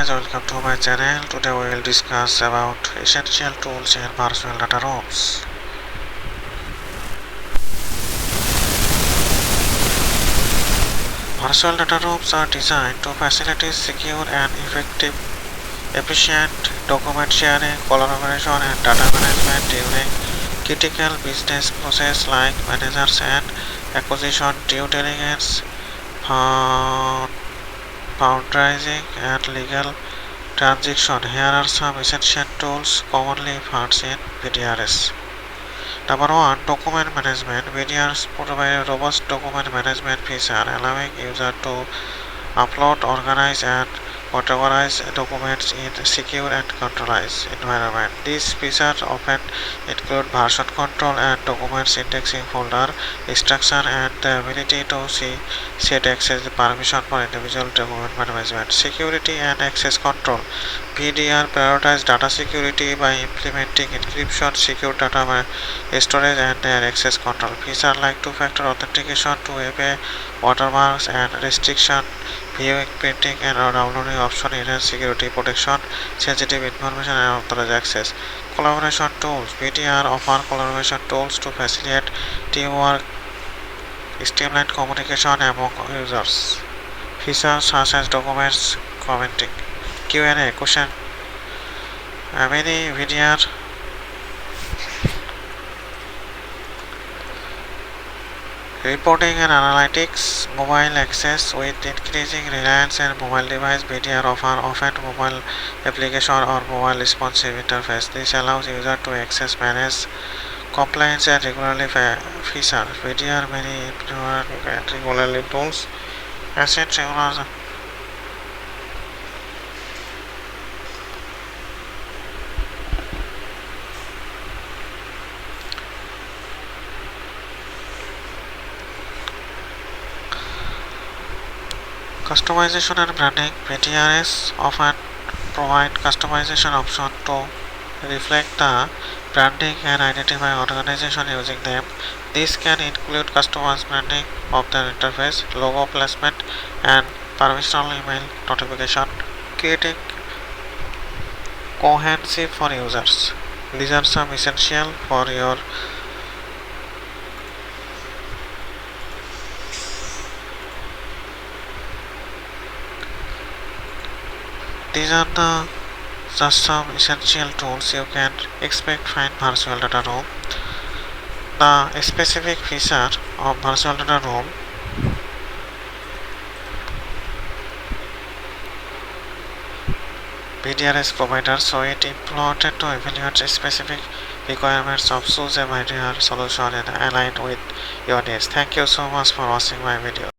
guys, welcome to my channel. Today we will discuss about essential tools in virtual data rooms. Virtual data rooms are designed to facilitate secure and efficient document sharing, collaboration and data management during critical business processes like managers and acquisition, due diligence, fundraising and legal transaction. Here are some essential tools commonly found in VDRs. Number 1. Document management. VDRs provide a robust document management feature allowing users to upload, organize and categorize documents in secure and controlled environment. These features often include version control and documents indexing, folder structure and the ability to set access permission for individual document management. Security and access control. VDR prioritize data security by implementing encryption, secure data storage and their access control. Features like two-factor authentication, 2FA watermarks and restriction viewing, printing and downloading option enhance security protection, sensitive information and authorized access. Collaboration tools. VDR offer collaboration tools to facilitate teamwork, streamline communication among users. Features such as documents commenting, Q&A question. Many VDR reporting and analytics, mobile access. With increasing reliance on mobile device, VDR often mobile application or mobile responsive interface. This allows users to access, manage compliance and regularly features. VDR many regularly tools. Asset regular customization and branding. VDRs often provide customization option to reflect the branding and identify organization using them. This can include customized branding of the interface, logo placement, and permissional email notification, creating cohesive for users. These are some essential for your These are just some essential tools you can expect find virtual data room. The specific feature of virtual data room VDRs provider, so it important to evaluate specific requirements of choose a VDR solution and align with your needs. Thank you so much for watching my video.